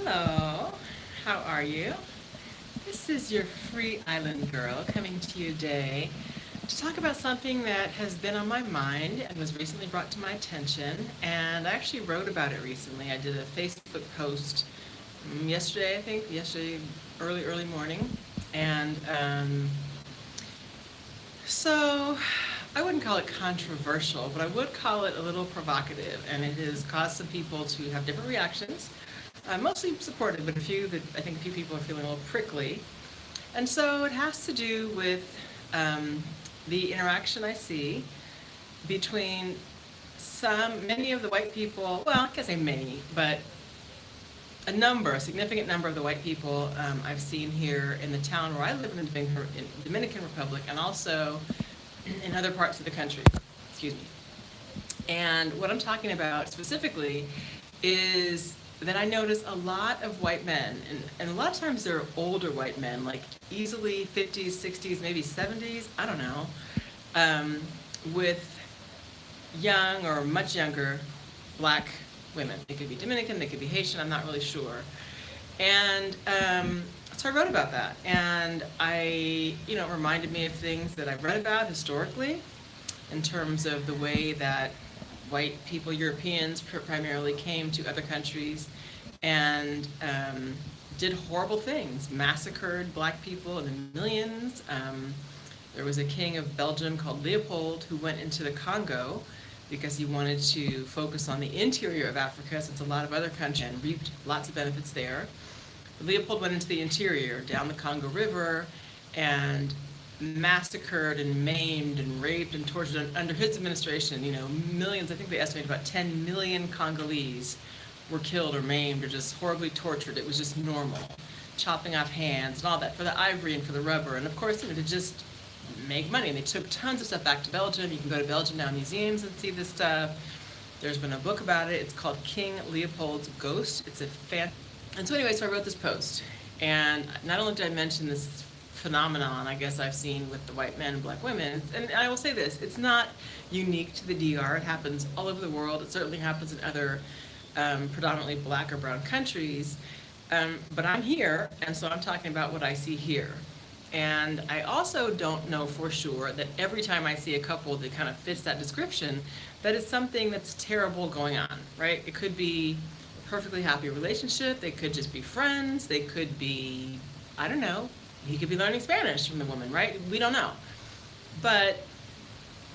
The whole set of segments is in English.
Hello, how are you? This is your free island girl coming to you today to talk about something that has been on my mind and was recently brought to my attention. And I actually wrote about it recently. I did a Facebook post yesterday, I think, early morning. And so I wouldn't call it controversial, but I would call it a little provocative. And it has caused some people to have different reactions. Mostly supportive, but I think a few people are feeling a little prickly. And so it has to do with the interaction I see between many of the white people, well, I can't say many, but a significant number of the white people I've seen here in the town where I live in the Dominican Republic, and also in other parts of the country. Excuse me. And what I'm talking about specifically is that I notice a lot of white men, and a lot of times they're older white men, like easily 50s, 60s, maybe 70s, I don't know, with young or much younger black women. They could be Dominican, they could be Haitian, I'm not really sure. And so I wrote about that, and it reminded me of things that I've read about historically in terms of the way that white people, Europeans primarily, came to other countries and did horrible things, massacred black people in millions. There was a king of Belgium called Leopold who went into the Congo because he wanted to focus on the interior of Africa, since a lot of other countries, and reaped lots of benefits there. Leopold went into the interior, down the Congo River, and massacred and maimed and raped and tortured under his administration. Millions, I think they estimated about 10 million Congolese were killed or maimed or just horribly tortured. It was just normal. Chopping off hands and all that for the ivory and for the rubber. And of course, to just make money. And they took tons of stuff back to Belgium. You can go to Belgium now museums and see this stuff. There's been a book about it. It's called King Leopold's Ghost. It's And so anyway, so I wrote this post. And not only did I mention this phenomenon I guess I've seen with the white men and black women, and I will say this, it's not unique to the DR. It happens all over the world. It certainly happens in other predominantly black or brown countries, but I'm here, and so I'm talking about what I see here. And I also don't know for sure that every time I see a couple that kind of fits that description, that it's something that's terrible going on, right? It could be a perfectly happy relationship. They could just be friends. They could be, I don't know, he could be learning Spanish from the woman, right? We don't know. But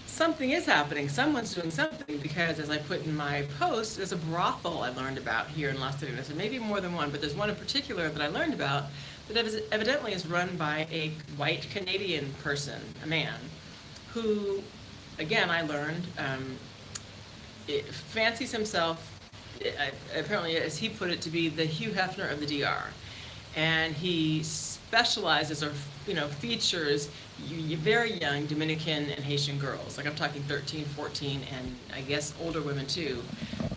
something is happening. Someone's doing something, because as I put in my post, there's a brothel I learned about here in Las Vegas, and maybe more than one, but there's one in particular that I learned about that evidently is run by a white Canadian person, a man, who, again, I learned, fancies himself, apparently, as he put it, to be the Hugh Hefner of the DR. And he specializes or features very young Dominican and Haitian girls, like I'm talking 13, 14, and I guess older women too.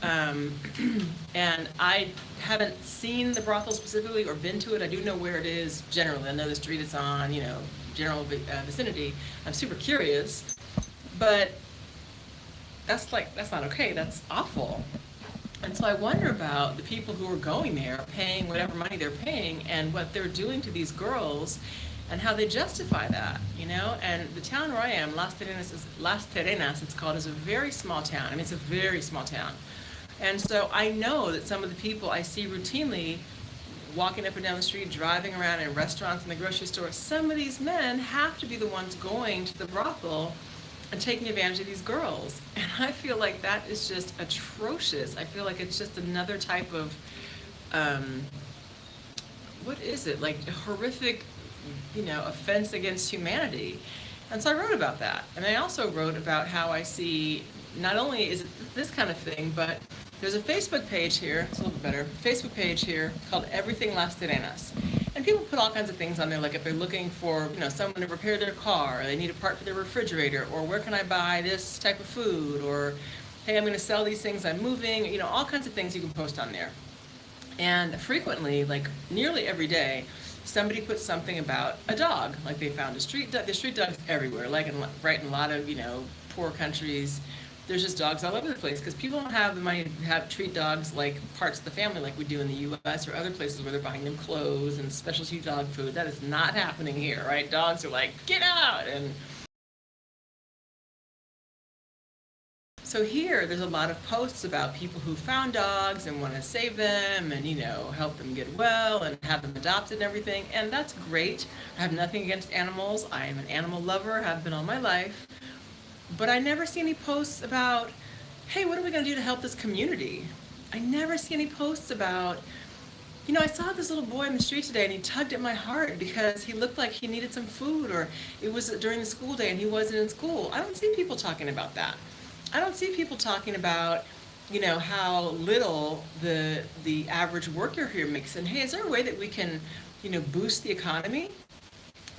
And I haven't seen the brothel specifically or been to it. I do know where it is generally. I know the street it's on, general vicinity. I'm super curious, but that's not okay. That's awful. And so I wonder about the people who are going there, paying whatever money they're paying, and what they're doing to these girls, and how they justify that, And the town where I am, Las Terrenas, it's called, is a very small town. I mean, it's a very small town. And so I know that some of the people I see routinely walking up and down the street, driving around in restaurants and the grocery store, some of these men have to be the ones going to the brothel and taking advantage of these girls. And I feel like that is just atrocious. I feel like it's just another type of, what is it? Like horrific, offense against humanity. And so I wrote about that. And I also wrote about how I see, not only is it this kind of thing, but there's a Facebook page here, it's a little bit better, Facebook page here called Everything Las Terrenas. And people put all kinds of things on there, like if they're looking for, someone to repair their car, or they need a part for their refrigerator, or where can I buy this type of food, or hey, I'm going to sell these things, I'm moving, all kinds of things you can post on there. And frequently, like nearly every day, somebody puts something about a dog, like they found a street dog. There's street dogs everywhere, right in a lot of, poor countries, there's just dogs all over the place because people don't have the money to treat dogs like parts of the family like we do in the U.S. or other places where they're buying them clothes and specialty dog food. That is not happening here, right? Dogs are like, get out! And so here, there's a lot of posts about people who found dogs and want to save them and, help them get well and have them adopted and everything. And that's great. I have nothing against animals. I am an animal lover, have been all my life. But I never see any posts about, hey, what are we going to do to help this community? I never see any posts about, I saw this little boy in the street today and he tugged at my heart because he looked like he needed some food, or it was during the school day and he wasn't in school. I don't see people talking about that. I don't see people talking about, how little the average worker here makes. And hey, is there a way that we can, boost the economy?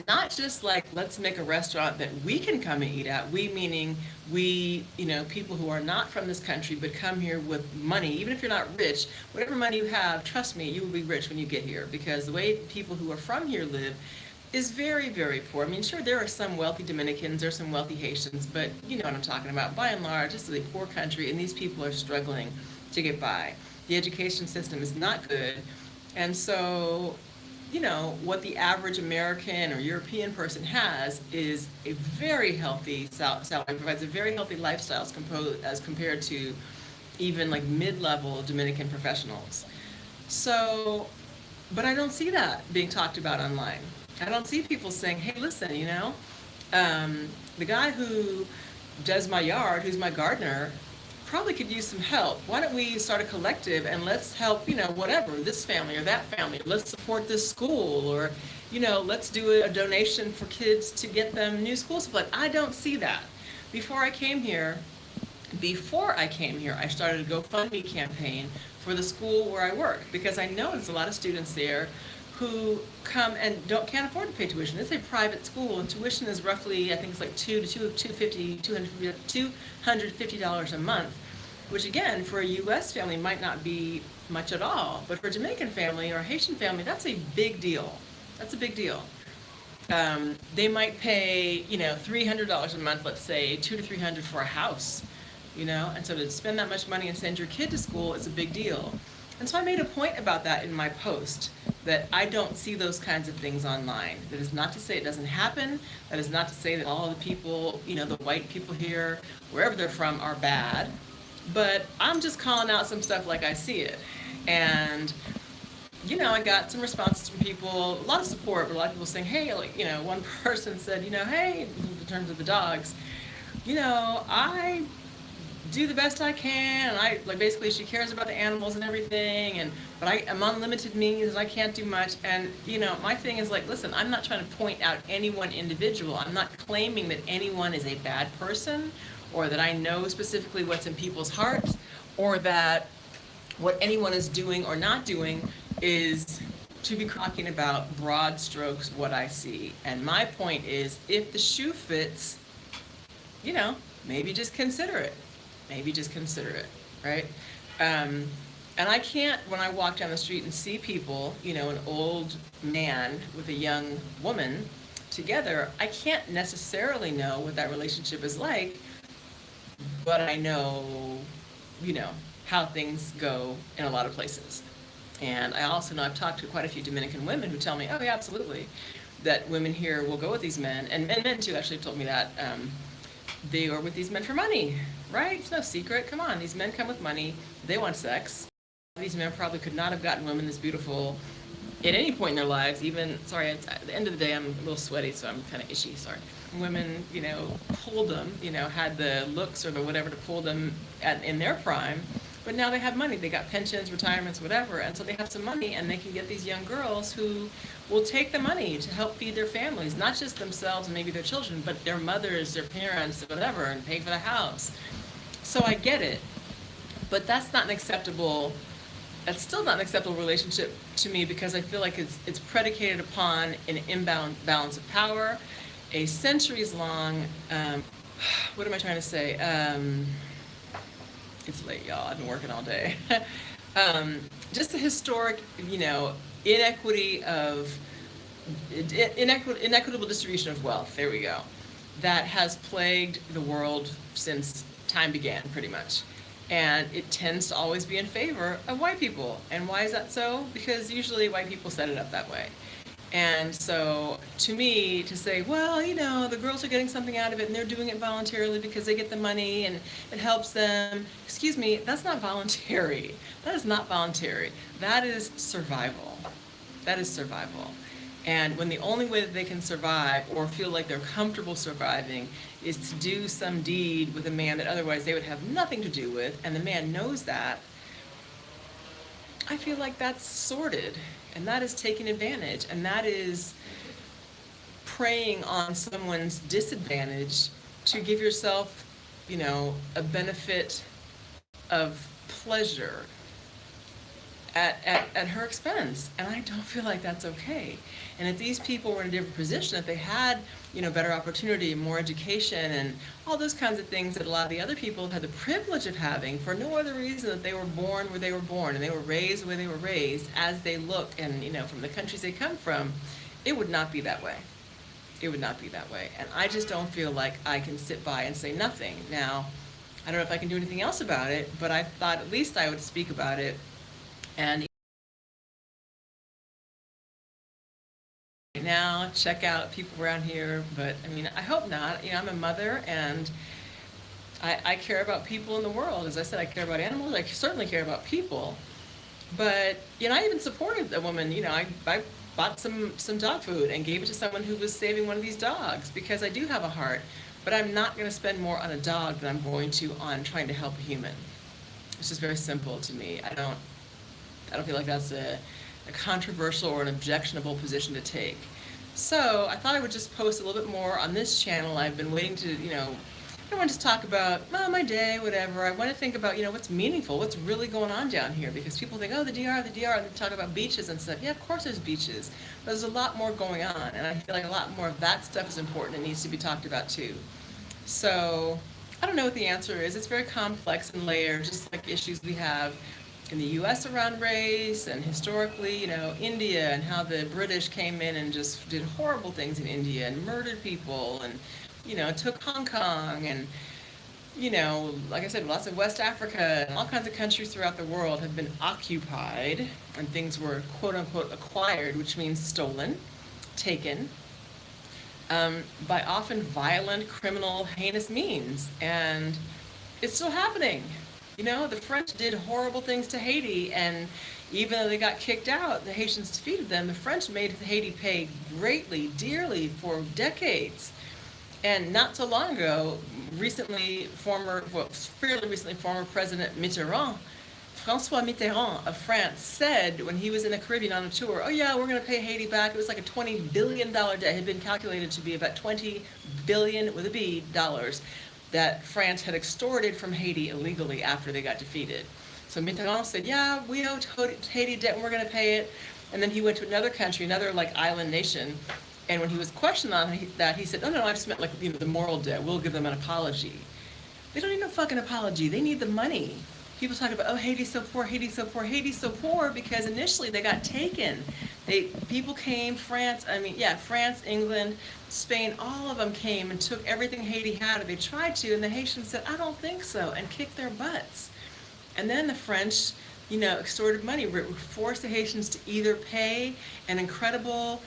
Not just like, let's make a restaurant that we can come and eat at. We meaning we, people who are not from this country but come here with money. Even if you're not rich, whatever money you have, trust me, you will be rich when you get here, because the way people who are from here live is very, very poor. I mean, sure, there are some wealthy Dominicans, there are some wealthy Haitians, but you know what I'm talking about. By and large, this is a poor country, and these people are struggling to get by. The education system is not good, and so, what the average American or European person has is a very healthy salary, provides a very healthy lifestyle as compared to even like mid-level Dominican professionals. So, but I don't see that being talked about online. I don't see people saying, hey, listen, the guy who does my yard, who's my gardener, probably could use some help. Why don't we start a collective and let's help, whatever, this family or that family. Let's support this school, or, let's do a donation for kids to get them new school supplies. I don't see that. Before I came here, I started a GoFundMe campaign for the school where I work, because I know there's a lot of students there who come and can't afford to pay tuition. It's a private school, and tuition is roughly, I think it's like $250 a month, which again, for a U.S. family might not be much at all, but for a Dominican family or a Haitian family, that's a big deal. That's a big deal. They might pay, $300 a month, let's say, $200 to $300 for a house, and so to spend that much money and send your kid to school is a big deal. And so I made a point about that in my post, that I don't see those kinds of things online. That is not to say it doesn't happen. That is not to say that all of the people, the white people here, wherever they're from, are bad. But I'm just calling out some stuff like I see it. And, I got some responses from people, a lot of support, but a lot of people saying, hey, one person said, hey, in terms of the dogs, I do the best I can, and basically she cares about the animals and everything, but I'm on limited means and I can't do much. And my thing is like, listen, I'm not trying to point out any one individual. I'm not claiming that anyone is a bad person, or that I know specifically what's in people's hearts, or that what anyone is doing or not doing is to be talking about broad strokes what I see. And my point is, if the shoe fits, maybe just consider it. Maybe just consider it, right? And I can't, when I walk down the street and see people, an old man with a young woman together, I can't necessarily know what that relationship is like, but I know, how things go in a lot of places. And I also know, I've talked to quite a few Dominican women who tell me, oh yeah, absolutely, that women here will go with these men, and men too actually told me that, they are with these men for money, right? It's no secret. Come on, these men come with money. They want sex. These men probably could not have gotten women this beautiful at any point in their lives. Even, sorry, at the end of the day, I'm a little sweaty, so I'm kind of itchy, sorry. Women, pulled them, had the looks or the whatever to pull them in their prime. But now they have money. They got pensions, retirements, whatever. And so they have some money, and they can get these young girls who will take the money to help feed their families, not just themselves and maybe their children, but their mothers, their parents, whatever, and pay for the house. So I get it. But that's still not an acceptable relationship to me, because I feel like it's predicated upon an imbalance of power, a centuries-long, what am I trying to say? It's late, y'all. I've been working all day. Just the historic, inequitable distribution of wealth. There we go. That has plagued the world since time began, pretty much. And it tends to always be in favor of white people. And why is that so? Because usually white people set it up that way. And so to me, to say, well, you know, the girls are getting something out of it and they're doing it voluntarily because they get the money and it helps them. Excuse me, that's not voluntary. That is not voluntary. That is survival. That is survival. And when the only way that they can survive or feel like they're comfortable surviving is to do some deed with a man that otherwise they would have nothing to do with, and the man knows that, I feel like that's sordid, and that is taking advantage, and that is preying on someone's disadvantage to give yourself, you know, a benefit of pleasure at her expense. And I don't feel like that's okay. And if these people were in a different position, if they had, you know, better opportunity, more education, and all those kinds of things that a lot of the other people had the privilege of having for no other reason that they were born where they were born and they were raised where they were raised, as they look and, you know, from the countries they come from, it would not be that way. It would not be that way. And I just don't feel like I can sit by and say nothing. Now, I don't know if I can do anything else about it, but I thought at least I would speak about it. And now check out people around here, but I mean, I hope not. You know, I'm a mother, and I care about people in the world. As I said, I care about animals. I certainly care about people. But, you know, I even supported a woman. You know, I bought some dog food and gave it to someone who was saving one of these dogs, because I do have a heart. But I'm not going to spend more on a dog than I'm going to on trying to help a human. It's just very simple to me. I don't feel like that's a controversial or an objectionable position to take. So I thought I would just post a little bit more on this channel. I've been waiting to, you know, I want to talk about, well, my day, whatever. I want to think about, you know, what's meaningful, what's really going on down here, because people think, oh, the DR, and they talk about beaches and stuff. Yeah, of course there's beaches, but there's a lot more going on, and I feel like a lot more of that stuff is important and needs to be talked about too. So I don't know what the answer is. It's very complex and layered, just like issues we have in the U.S. around race, and historically, you know, India, and how the British came in and just did horrible things in India and murdered people, and, you know, took Hong Kong, and, you know, like I said, lots of West Africa and all kinds of countries throughout the world have been occupied, and things were quote unquote acquired, which means stolen, taken, by often violent, criminal, heinous means. And it's still happening. You know, the French did horrible things to Haiti, and even though they got kicked out, the Haitians defeated them. The French made Haiti pay greatly, dearly for decades. And not so long ago, fairly recently, former President François Mitterrand of France said when he was in the Caribbean on a tour, oh yeah, we're going to pay Haiti back. It was like a $20 billion debt. It had been calculated to be about 20 billion with a B dollars that France had extorted from Haiti illegally after they got defeated. So Mitterrand said, yeah, we owe Haiti debt and we're going to pay it. And then he went to another country, another like island nation, and when he was questioned on that, he said, oh no, I just meant like, you know, the moral debt. We'll give them an apology. They don't need no fucking apology. They need the money. People talk about, oh, Haiti's so poor, Haiti's so poor. Haiti's so poor because initially they got taken. People came, France, England, Spain, all of them came and took everything Haiti had, or they tried to, and the Haitians said, I don't think so, and kicked their butts. And then the French, you know, extorted money, forced the Haitians to either pay an incredible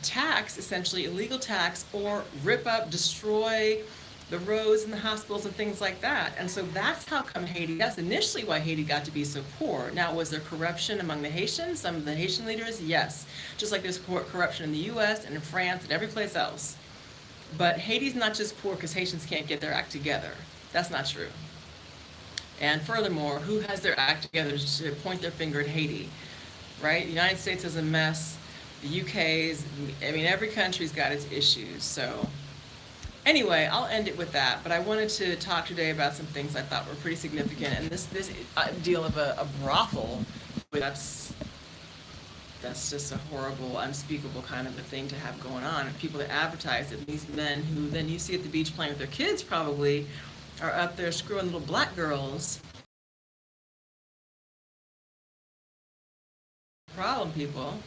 tax, essentially illegal tax, or rip up, destroy the roads and the hospitals and things like that. And so that's how come Haiti, that's initially why Haiti got to be so poor. Now, was there corruption among the Haitians, some of the Haitian leaders? Yes. Just like there's corruption in the US and in France and every place else. But Haiti's not just poor because Haitians can't get their act together. That's not true. And furthermore, who has their act together to point their finger at Haiti, right? The United States is a mess. The UK's, I mean, every country's got its issues. So anyway, I'll end it with that. But I wanted to talk today about some things I thought were pretty significant. And this deal of a brothel, that's just a horrible, unspeakable kind of a thing to have going on. And people that advertise it, these men who then you see at the beach playing with their kids probably are up there screwing little black girls. Problem, people.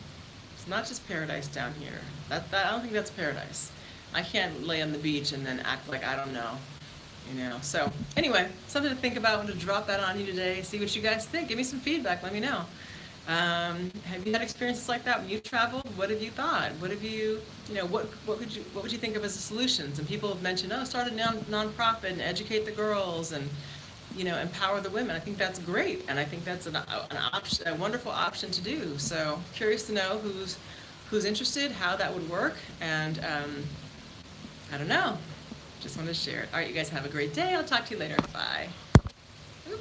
It's not just paradise down here. I don't think that's paradise. I can't lay on the beach and then act like I don't know. So anyway, something to think about. I want to drop that on you today, see what you guys think. Give me some feedback, let me know. Have you had experiences like that when you traveled? What have you thought? What have you, what would you think of as the solutions? And people have mentioned, start a nonprofit and educate the girls and, empower the women. I think that's great, and I think that's an option, a wonderful option to do. So curious to know who's interested, how that would work, and I don't know. Just wanted to share it. All right, you guys have a great day. I'll talk to you later. Bye. Oop.